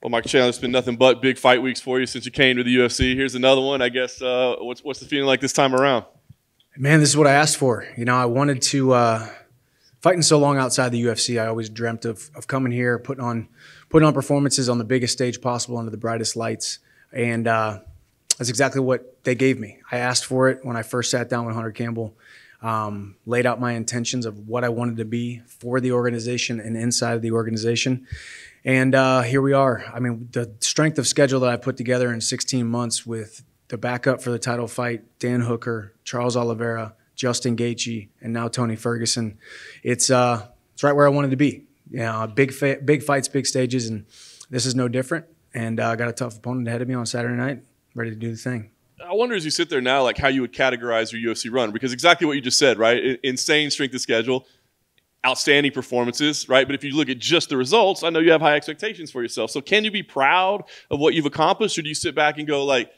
Well, Mike Chandler, it's been nothing but big fight weeks for you since you came to the UFC. Here's another one. I guess what's the feeling like this time around? Man, this is what I asked for. You know, I wanted to fighting so long outside the UFC. I always dreamt of coming here, putting on performances on the biggest stage possible under the brightest lights, and that's exactly what they gave me. I asked for it when I first sat down with Hunter Campbell, laid out my intentions of what I wanted to be for the organization and inside of the organization. And here we are. I mean, the strength of schedule that I put together in 16 months with the backup for the title fight, Dan Hooker, Charles Oliveira, Justin Gaethje, and now Tony Ferguson. It's right where I wanted to be. You know, big fights, big stages, and this is no different. And I got a tough opponent ahead of me on Saturday night, ready to do the thing. I wonder as you sit there now, like how you would categorize your UFC run, because exactly what you just said, right? Insane strength of schedule, outstanding performances, right? But if you look at just the results, I know you have high expectations for yourself. So can you be proud of what you've accomplished, or do you sit back and go like,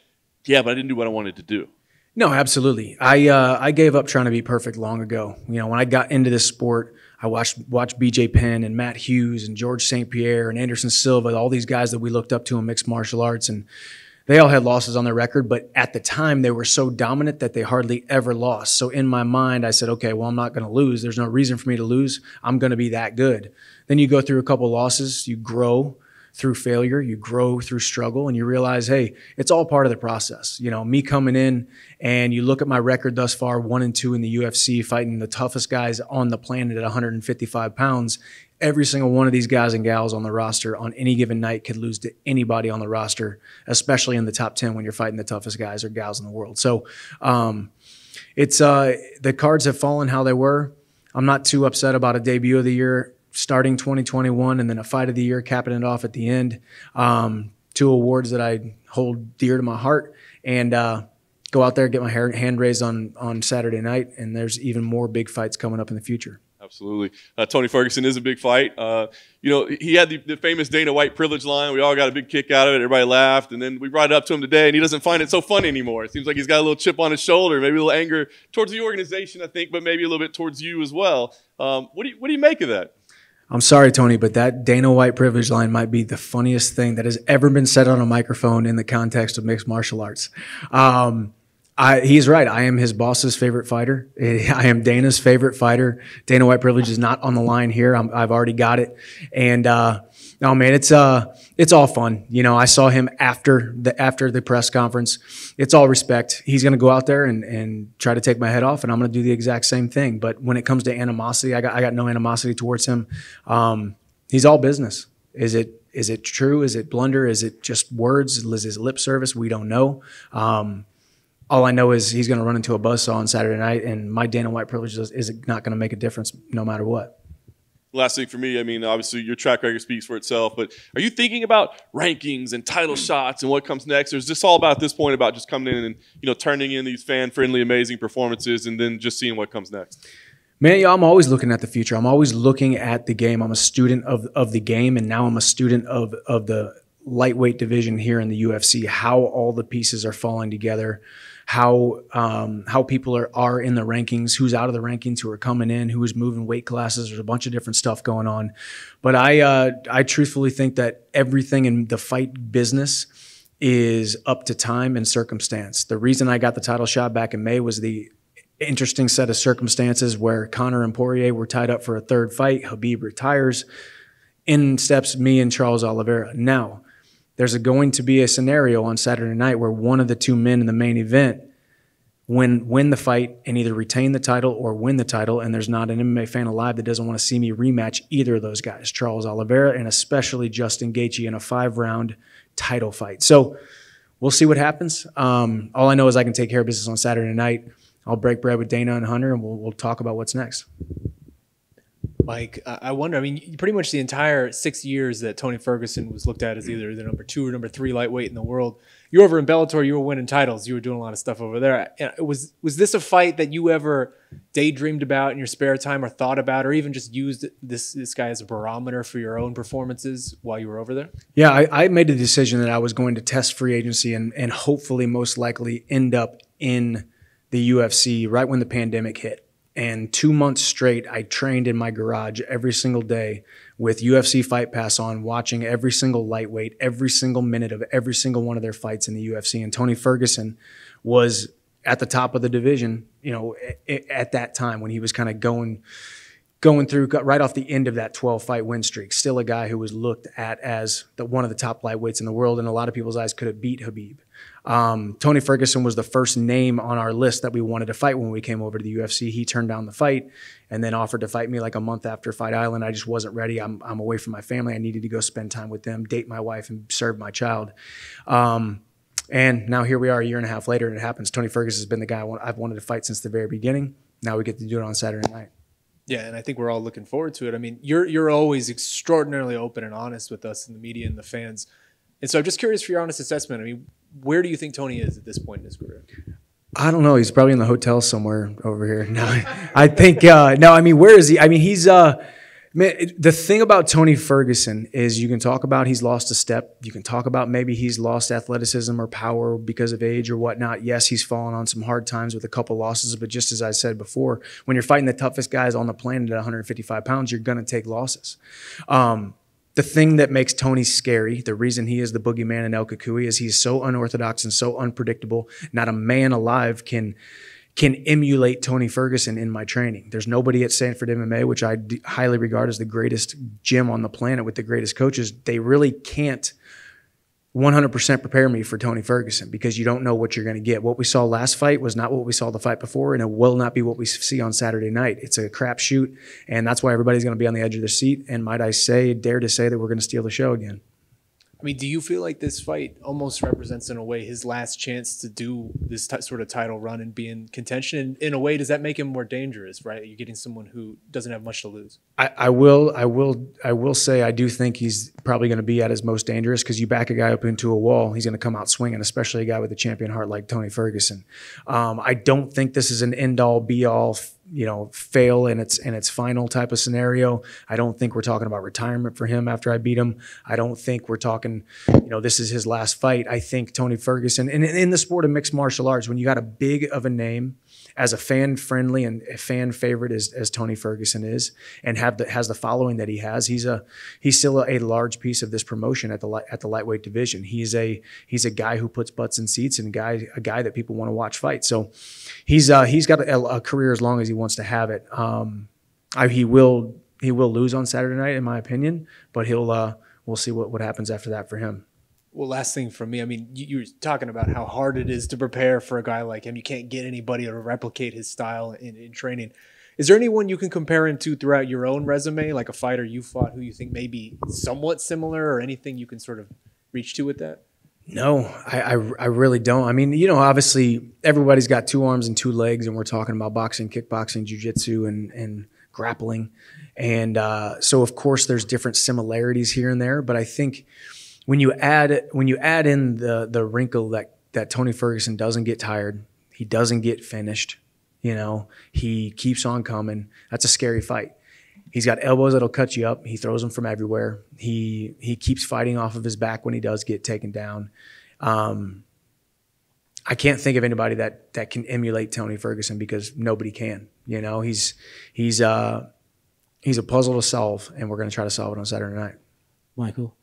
yeah, but I didn't do what I wanted to do? No, absolutely. I gave up trying to be perfect long ago. You know, when I got into this sport, I watched BJ Penn and Matt Hughes and George St. Pierre and Anderson Silva, all these guys that we looked up to in mixed martial arts, and they all had losses on their record, but at the time they were so dominant that they hardly ever lost. So in my mind, I said, okay, well, I'm not going to lose. There's no reason for me to lose. I'm going to be that good. Then you go through a couple losses, you grow through failure, you grow through struggle, and you realize, hey, it's all part of the process. You know, me coming in and you look at my record thus far, 1-2 in the UFC, fighting the toughest guys on the planet at 155 pounds. Every single one of these guys and gals on the roster on any given night could lose to anybody on the roster, especially in the top 10 when you're fighting the toughest guys or gals in the world. So it's the cards have fallen how they were. I'm not too upset about a debut of the year starting 2021 and then a fight of the year capping it off at the end. Two awards that I hold dear to my heart, and go out there, get my hand raised on Saturday night, and there's even more big fights coming up in the future. Absolutely. Tony Ferguson is a big fight. You know, he had the famous Dana White privilege line. We all got a big kick out of it. Everybody laughed. And then we brought it up to him today, and he doesn't find it so funny anymore. It seems like he's got a little chip on his shoulder, maybe a little anger towards the organization, I think, but maybe a little bit towards you as well. What do you make of that? I'm sorry, Tony, but that Dana White privilege line might be the funniest thing that has ever been said on a microphone in the context of mixed martial arts. He's right. I am his boss's favorite fighter. I am Dana's favorite fighter. Dana White privilege is not on the line here. I've already got it. And no, man, it's all fun. You know, I saw him after the press conference. It's all respect. He's going to go out there and try to take my head off, and I'm going to do the exact same thing. But when it comes to animosity, I got no animosity towards him. He's all business. Is it true? Is it blunder? Is it just words? Is it lip service? We don't know. All I know is he's going to run into a buzzsaw on Saturday night, and my Dana White privilege is not going to make a difference no matter what. Last thing for me, I mean, obviously your track record speaks for itself, but are you thinking about rankings and title shots and what comes next? Or is this all about at this point about just coming in and, you know, turning in these fan-friendly, amazing performances and then just seeing what comes next? Man, yeah, I'm always looking at the future. I'm always looking at the game. I'm a student of the game, and now I'm a student of the lightweight division here in the UFC, how all the pieces are falling together, how people are in the rankings, who's out of the rankings, who are coming in, who is moving weight classes. There's a bunch of different stuff going on. But I truthfully think that everything in the fight business is up to time and circumstance. The reason I got the title shot back in May was the interesting set of circumstances where Conor and Poirier were tied up for a third fight. Khabib retires. In steps me and Charles Oliveira. Now, there's going to be a scenario on Saturday night where one of the two men in the main event win the fight and either retain the title or win the title, and there's not an MMA fan alive that doesn't want to see me rematch either of those guys, Charles Oliveira and especially Justin Gaethje, in a 5-round title fight. So we'll see what happens. All I know is I can take care of business on Saturday night. I'll break bread with Dana and Hunter, and we'll talk about what's next. Mike, I wonder, I mean, pretty much the entire 6 years that Tony Ferguson was looked at as either the number 2 or number 3 lightweight in the world, you were over in Bellator, you were winning titles, you were doing a lot of stuff over there. Was this a fight that you ever daydreamed about in your spare time or thought about, or even just used this guy as a barometer for your own performances while you were over there? Yeah, I made a decision that I was going to test free agency and hopefully most likely end up in the UFC right when the pandemic hit. And 2 months straight, I trained in my garage every single day with UFC Fight Pass on, watching every single lightweight, every single minute of every single one of their fights in the UFC. And Tony Ferguson was at the top of the division, you know, at that time when he was kind of going through right off the end of that 12-fight win streak. Still a guy who was looked at as one of the top lightweights in the world, and a lot of people's eyes could have beat Khabib. Tony Ferguson was the first name on our list that we wanted to fight when we came over to the UFC. He turned down the fight and then offered to fight me like a month after Fight Island. I just wasn't ready. I'm away from my family. I needed to go spend time with them, date my wife, and serve my child. And now here we are a year and a half later, and it happens. Tony Ferguson has been the guy I've wanted to fight since the very beginning. Now we get to do it on Saturday night. Yeah, and I think we're all looking forward to it. I mean, you're always extraordinarily open and honest with us and the media and the fans. And so I'm just curious for your honest assessment. I mean, where do you think Tony is at this point in his career? I don't know. He's probably in the hotel somewhere over here. No, I think, no, I mean, where is he? I mean, he's, man, the thing about Tony Ferguson is you can talk about he's lost a step. You can talk about maybe he's lost athleticism or power because of age or whatnot. Yes, he's fallen on some hard times with a couple losses, but just as I said before, when you're fighting the toughest guys on the planet at 155 pounds, you're going to take losses. The thing that makes Tony scary, the reason he is the boogeyman in El Kukui, is he's so unorthodox and so unpredictable. Not a man alive can emulate Tony Ferguson in my training. There's nobody at Sanford MMA, which I highly regard as the greatest gym on the planet with the greatest coaches. They really can't 100% prepare me for Tony Ferguson because you don't know what you're going to get. What we saw last fight was not what we saw the fight before, and it will not be what we see on Saturday night. It's a crapshoot, and that's why everybody's going to be on the edge of their seat. And might I say, dare to say that we're going to steal the show again. I mean, do you feel like this fight almost represents, in a way, his last chance to do this sort of title run and be in contention? And in a way, does that make him more dangerous, right? You're getting someone who doesn't have much to lose. I will say I do think he's probably going to be at his most dangerous because you back a guy up into a wall, he's going to come out swinging, especially a guy with a champion heart like Tony Ferguson. I don't think this is an end-all, be-all, you know, fail in its final type of scenario. I don't think we're talking about retirement for him after I beat him. I don't think we're talking, you know, this is his last fight. I think Tony Ferguson, and in the sport of mixed martial arts, when you got a big of a name as a fan-friendly and a fan favorite as Tony Ferguson is, and has the following that he has, he's still a large piece of this promotion at the lightweight division. He's a guy who puts butts in seats and a guy that people want to watch fight. So he's got a career as long as he wants to have it. He will lose on Saturday night, in my opinion, but we'll see what happens after that for him. Well, last thing from me, I mean, you were talking about how hard it is to prepare for a guy like him. You can't get anybody to replicate his style in training. Is there anyone you can compare him to throughout your own resume, like a fighter you fought who you think may be somewhat similar, or anything you can sort of reach to with that? No, I really don't. I mean, you know, obviously everybody's got 2 arms and 2 legs, and we're talking about boxing, kickboxing, jiu-jitsu, and grappling. And so, of course, there's different similarities here and there. But I think when you add in the wrinkle that Tony Ferguson doesn't get tired, he doesn't get finished, you know, he keeps on coming. That's a scary fight. He's got elbows that'll cut you up. He throws them from everywhere. He keeps fighting off of his back when he does get taken down. I can't think of anybody that can emulate Tony Ferguson because nobody can. You know, he's a puzzle to solve, and we're going to try to solve it on Saturday night. Michael,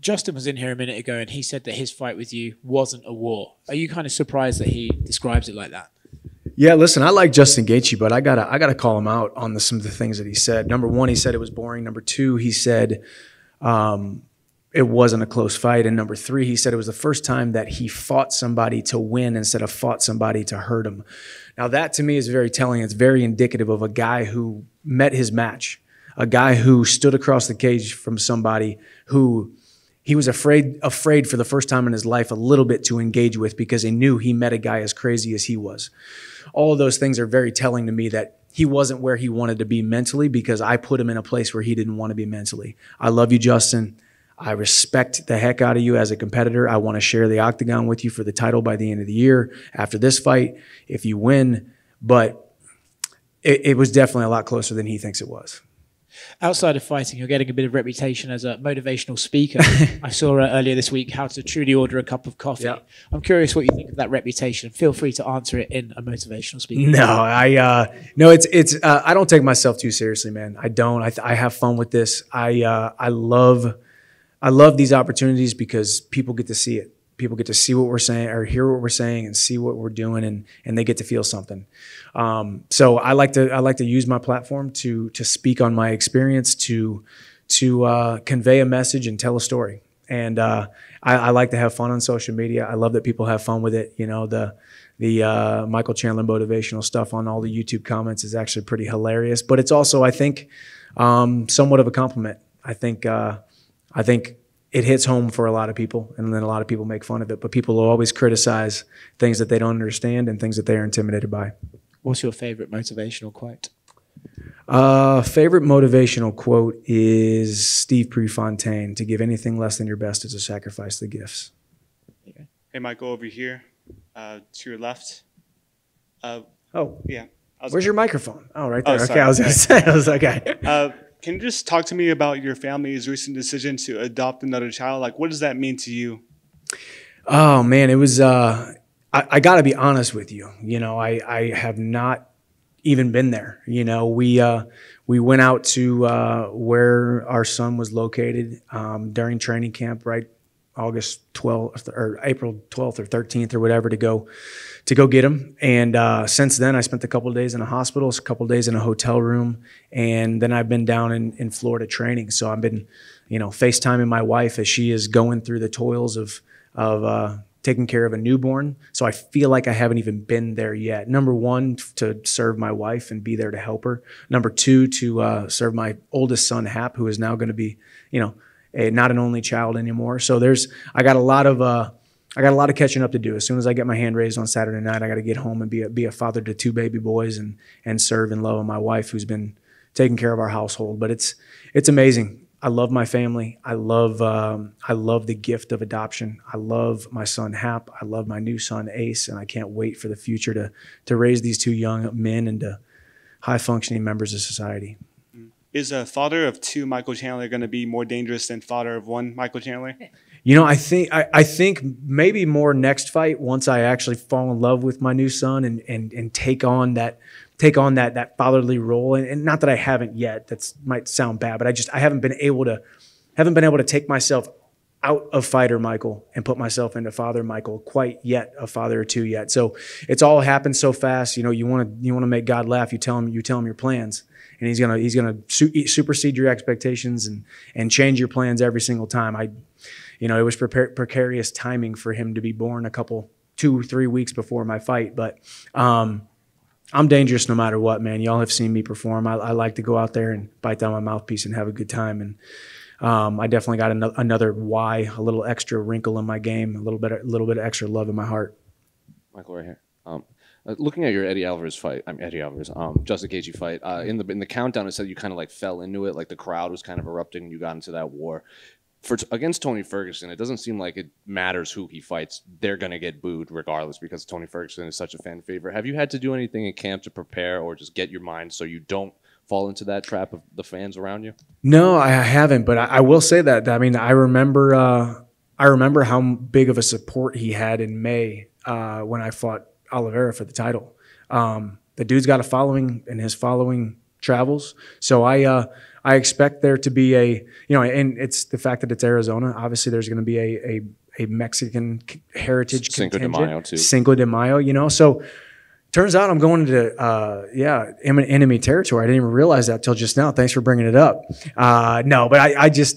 Justin was in here a minute ago, and he said that his fight with you wasn't a war. Are you kind of surprised that he describes it like that? Yeah, listen, I like Justin Gaethje, but I gotta call him out on some of the things that he said. Number one, he said it was boring. Number two, he said it wasn't a close fight. And number three, he said it was the first time that he fought somebody to win instead of fought somebody to hurt him. Now that to me is very telling. It's very indicative of a guy who met his match, a guy who stood across the cage from somebody who he was afraid for the first time in his life a little bit to engage with because he knew he met a guy as crazy as he was. All of those things are very telling to me that he wasn't where he wanted to be mentally because I put him in a place where he didn't want to be mentally. I love you, Justin. I respect the heck out of you as a competitor. I want to share the octagon with you for the title by the end of the year after this fight, if you win. But it was definitely a lot closer than he thinks it was. Outside of fighting, you're getting a bit of reputation as a motivational speaker. I saw earlier this week how to truly order a cup of coffee. Yeah. I'm curious what you think of that reputation. Feel free to answer it in a motivational speaker. No, no, it's I don't take myself too seriously, man. I don't. I have fun with this. I love these opportunities because people get to see it. People get to see what we're saying or hear what we're saying and see what we're doing, and they get to feel something. So I like to use my platform to speak on my experience, to convey a message and tell a story. And I like to have fun on social media. I love that people have fun with it. You know, the Michael Chandler motivational stuff on all the YouTube comments is actually pretty hilarious. But it's also, I think, somewhat of a compliment. I think it hits home for a lot of people, and then a lot of people make fun of it. But people will always criticize things that they don't understand and things that they are intimidated by. What's your favorite motivational quote? Favorite motivational quote is Steve Prefontaine: "To give anything less than your best is to sacrifice the gifts." Hey, Michael, over here, to your left. Oh, yeah. Where's your microphone? Oh, right there. Oh, okay, sorry. I was going to say, I was like, okay. Can you just talk to me about your family's recent decision to adopt another child? Like, what does that mean to you? Oh man, it was. I got to be honest with you. You know, I have not even been there. You know, we went out to where our son was located during training camp, right? August 12th or April 12th or 13th or whatever to go get him. And since then, I spent a couple of days in a hospital, a couple of days in a hotel room, and then I've been down in Florida training. So I've been, you know, FaceTiming my wife as she is going through the toils of taking care of a newborn. So I feel like I haven't even been there yet. Number one, to serve my wife and be there to help her. Number two, to serve my oldest son, Hap, who is now going to be, you know, not an only child anymore. So I got a lot of catching up to do. As soon as I get my hand raised on Saturday night, I got to get home and be a father to 2 baby boys and serve and love my wife, who's been taking care of our household. But it's amazing. I love my family. I love the gift of adoption. I love my son Hap. I love my new son Ace, and I can't wait for the future to raise these 2 young men into high functioning members of society. Is a father of 2 Michael Chandler going to be more dangerous than father of 1 Michael Chandler? You know, I think maybe more next fight, once I actually fall in love with my new son and take on that fatherly role. And not that I haven't yet. That might sound bad, but I haven't been able to take myself out of fighter Michael and put myself into father Michael quite yet, a father or 2 yet. So it's all happened so fast. You know, you want to make God laugh. You tell him your plans, and he's gonna supersede your expectations and change your plans every single time. It was precarious timing for him to be born 2-3 weeks before my fight, but I'm dangerous no matter what, man. Y'all have seen me perform. I like to go out there and bite down my mouthpiece and have a good time. And I definitely got another why, a little extra wrinkle in my game, a little bit of extra love in my heart. Michael, right here. Looking at your Justin Gaethje fight, in the countdown, it said you kind of like fell into it, like the crowd was kind of erupting, and you got into that war. Against Tony Ferguson, it doesn't seem like it matters who he fights. They're going to get booed regardless because Tony Ferguson is such a fan favorite. Have you had to do anything in camp to prepare or just get your mind so you don't fall into that trap of the fans around you? No, I haven't, but I will say that. I mean, I remember how big of a support he had in May when I fought Oliveira for the title. The dude's got a following, and his following travels. So I expect there to be and it's the fact that it's Arizona. Obviously, there's going to be a Mexican heritage Cinco de contingent. Mayo too. Cinco de Mayo, you know. So turns out I'm going into enemy territory. I didn't even realize that till just now. Thanks for bringing it up. No, but I just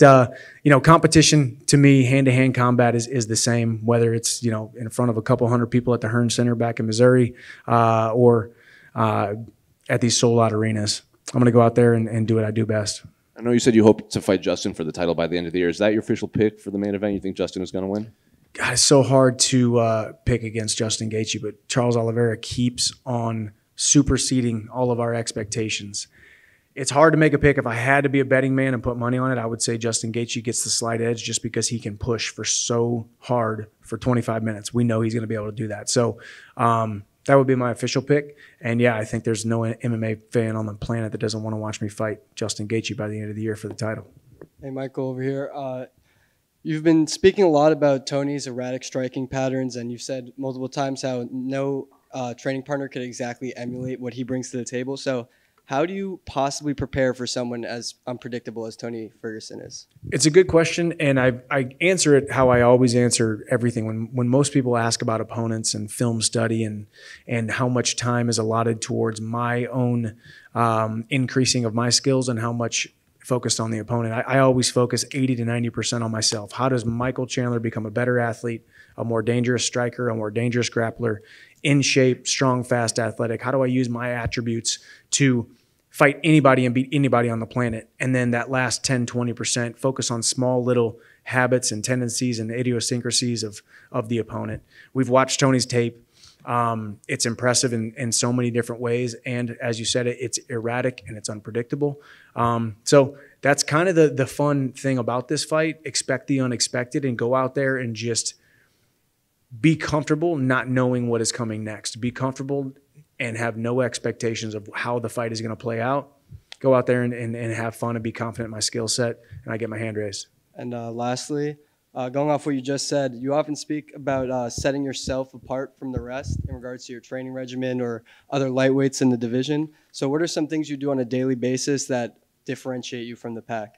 competition to me, hand-to-hand combat is the same, whether it's in front of a couple hundred people at the Hearn Center back in Missouri or at these sold-out arenas. I'm going to go out there and do what I do best. I know you said you hope to fight Justin for the title by the end of the year. Is that your official pick for the main event? You think Justin is going to win? God, it's so hard to pick against Justin Gaethje, but Charles Oliveira keeps on superseding all of our expectations. It's hard to make a pick. If I had to be a betting man and put money on it, I would say Justin Gaethje gets the slight edge just because he can push for so hard for 25 minutes. We know he's going to be able to do that. So That would be my official pick. And yeah, I think there's no MMA fan on the planet that doesn't want to watch me fight Justin Gaethje by the end of the year for the title. Hey, Michael, over here. You've been speaking a lot about Tony's erratic striking patterns, and you've said multiple times how no training partner could exactly emulate what he brings to the table. So how do you possibly prepare for someone as unpredictable as Tony Ferguson is? It's a good question, and I answer it how I always answer everything. When most people ask about opponents and film study and how much time is allotted towards my own increasing of my skills and how much focused on the opponent, I always focus 80 to 90% on myself. How does Michael Chandler become a better athlete, a more dangerous striker, a more dangerous grappler, in shape, strong, fast, athletic? How do I use my attributes to fight anybody and beat anybody on the planet? And then that last 10, 20%, focus on small little habits and tendencies and idiosyncrasies of the opponent. We've watched Tony's tape. It's impressive in so many different ways. And as you said, it's erratic and it's unpredictable. So that's kind of the fun thing about this fight. Expect the unexpected and go out there and just be comfortable not knowing what is coming next. Be comfortable and have no expectations of how the fight is going to play out. Go out there and have fun and be confident in my skill set, and I get my hand raised. And lastly, going off what you just said, you often speak about setting yourself apart from the rest in regards to your training regimen or other lightweights in the division. So what are some things you do on a daily basis that differentiate you from the pack?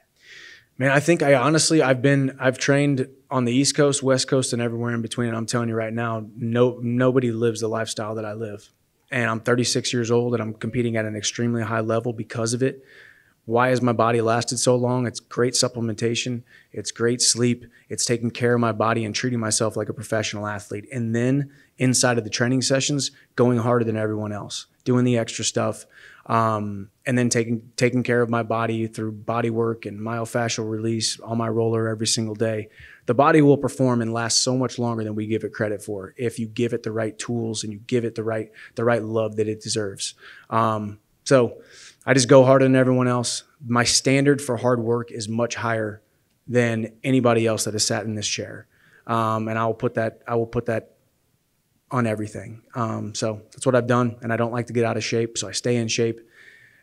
Man, I think I've trained on the East Coast, West Coast, and everywhere in between. And I'm telling you right now, nobody lives the lifestyle that I live. And I'm 36 years old and I'm competing at an extremely high level because of it. Why has my body lasted so long? It's great supplementation. It's great sleep. It's taking care of my body and treating myself like a professional athlete. And then inside of the training sessions, going harder than everyone else, doing the extra stuff, and then taking care of my body through body work and myofascial release on my roller every single day. The body will perform and last so much longer than we give it credit for if you give it the right tools and you give it the right love that it deserves. So I just go harder than everyone else. My standard for hard work is much higher than anybody else that has sat in this chair. And I will put that on everything. So that's what I've done, and I don't like to get out of shape, so I stay in shape,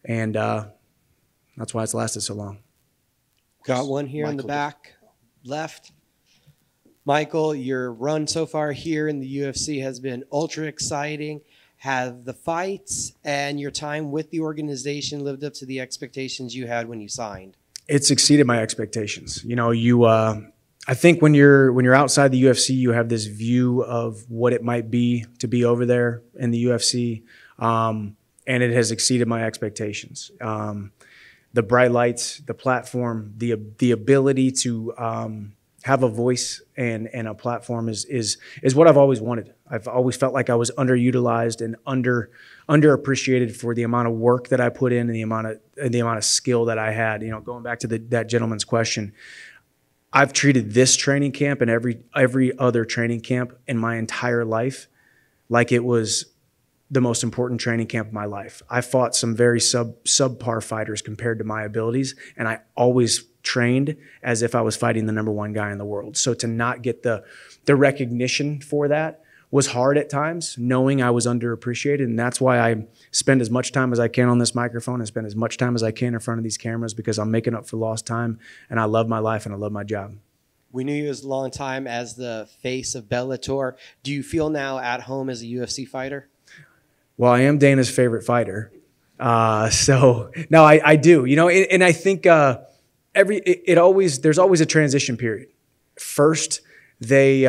and that's why it's lasted so long. Got one here in the back left. Michael, your run so far here in the UFC has been ultra exciting. Have the fights and your time with the organization lived up to the expectations you had when you signed? It's exceeded my expectations. You know, I think when you're outside the UFC, you have this view of what it might be to be over there in the UFC, and it has exceeded my expectations. The bright lights, the platform, the ability to have a voice and a platform is what I've always wanted. I've always felt like I was underutilized and underappreciated for the amount of work that I put in and the amount of skill that I had. You know, going back to that gentleman's question, I've treated this training camp and every other training camp in my entire life like it was the most important training camp of my life. I fought some very subpar fighters compared to my abilities, and I always trained as if I was fighting the #1 guy in the world. So to not get the recognition for that was hard at times, knowing I was underappreciated. And that's why I spend as much time as I can on this microphone and spend as much time as I can in front of these cameras, because I'm making up for lost time, and I love my life and I love my job. We knew you as a long time as the face of Bellator. Do you feel now at home as a UFC fighter? Well, I am Dana's favorite fighter. So no, I do, you know, and I think there's always a transition period. First, they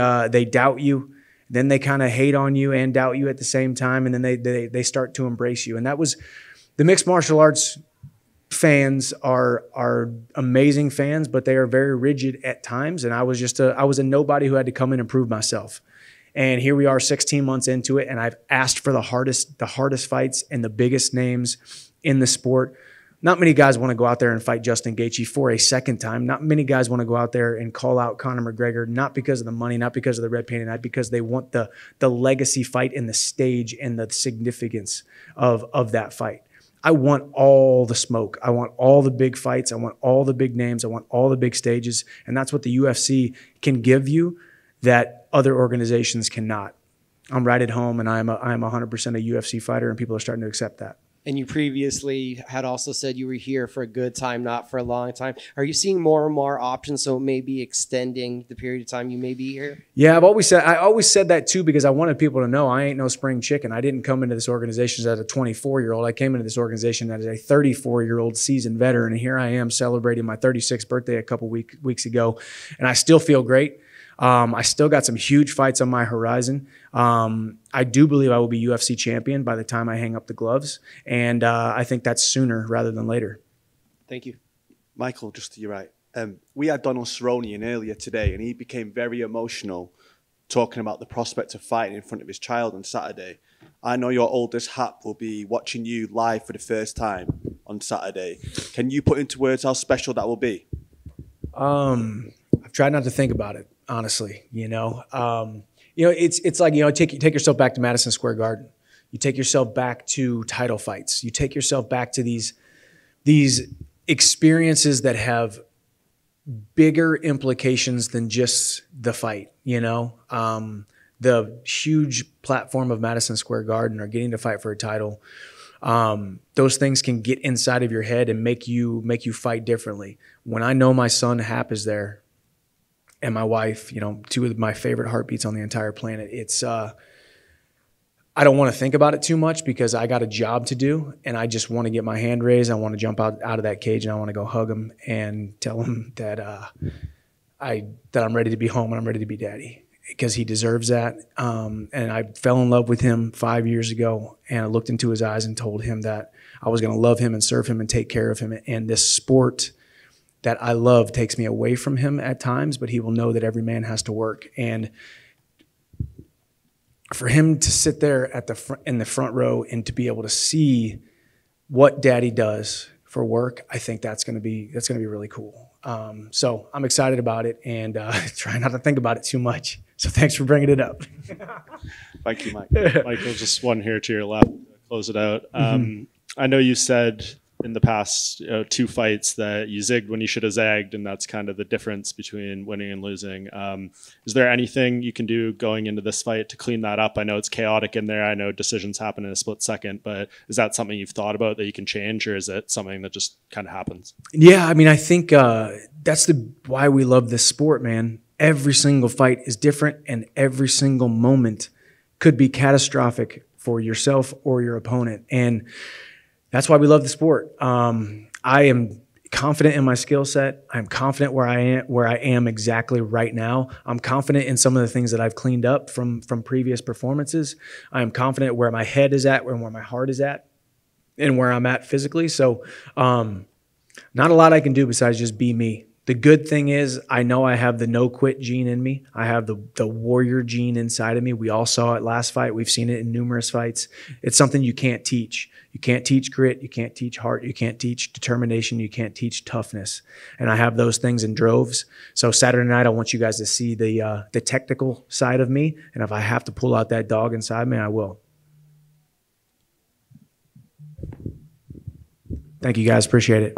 doubt you. Then they kind of hate on you and doubt you at the same time, and then they start to embrace you. And that was the mixed martial arts fans are amazing fans, but they are very rigid at times. And I was a nobody who had to come in and prove myself. And here we are 16 months into it, and I've asked for the hardest fights and the biggest names in the sport. Not many guys want to go out there and fight Justin Gaethje for a second time. Not many guys want to go out there and call out Conor McGregor, not because of the money, not because of the red paint, not because they want the legacy fight and the stage and the significance of that fight. I want all the smoke. I want all the big fights. I want all the big names. I want all the big stages. And that's what the UFC can give you that other organizations cannot. I'm right at home, and I'm 100% a UFC fighter, and people are starting to accept that. And you previously had also said you were here for a good time, not for a long time. Are you seeing more and more options, so maybe extending the period of time you may be here? Yeah, I always said that too, because I wanted people to know I ain't no spring chicken. I didn't come into this organization as a 24-year-old. I came into this organization as a 34-year-old seasoned veteran, and here I am celebrating my 36th birthday a couple weeks ago, and I still feel great. I still got some huge fights on my horizon. I do believe I will be UFC champion by the time I hang up the gloves, and I think that's sooner rather than later. Thank you. Michael, just to your right. We had Donald Cerrone in earlier today, and he became very emotional talking about the prospect of fighting in front of his child on Saturday. I know your oldest Hap will be watching you live for the first time on Saturday. Can you put into words how special that will be? I've tried not to think about it, honestly. It's like, take yourself back to Madison Square Garden. You take yourself back to title fights. You take yourself back to these experiences that have bigger implications than just the fight. The huge platform of Madison Square Garden, or getting to fight for a title. Those things can get inside of your head and make you fight differently. When I know my son Hap is there, and my wife, two of my favorite heartbeats on the entire planet, it's I don't want to think about it too much, because I got a job to do, and I just want to get my hand raised. I want to jump out of that cage, and I want to go hug him and tell him that I'm ready to be home and I'm ready to be daddy, because he deserves that. And I fell in love with him 5 years ago, and I looked into his eyes and told him that I was going to love him and serve him and take care of him. And this sport that I love takes me away from him at times, but he will know that every man has to work. And for him to sit there in the front row and to be able to see what daddy does for work, I think that's going to be really cool. So I'm excited about it, and try not to think about it too much. So thanks for bringing it up. Thank you, Mike. Michael, just one here to your left. Close it out. I know you said in the past 2 fights that you zigged when you should have zagged, and that's kind of the difference between winning and losing. Is there anything you can do going into this fight to clean that up? I know it's chaotic in there. I know decisions happen in a split second, but is that something you've thought about that you can change, or is it something that just kind of happens? Yeah, I mean, I think that's why we love this sport, man. Every single fight is different, and every single moment could be catastrophic for yourself or your opponent. And that's why we love the sport. I am confident in my skill set. I'm confident where I am exactly right now. I'm confident in some of the things that I've cleaned up from previous performances. I am confident where my head is at, and where my heart is at, and where I'm at physically. So not a lot I can do besides just be me. The good thing is I know I have the no-quit gene in me. I have the warrior gene inside of me. We all saw it last fight. We've seen it in numerous fights. It's something you can't teach. You can't teach grit. You can't teach heart. You can't teach determination. You can't teach toughness. And I have those things in droves. So Saturday night, I want you guys to see the technical side of me. And if I have to pull out that dog inside me, I will. Thank you, guys. Appreciate it.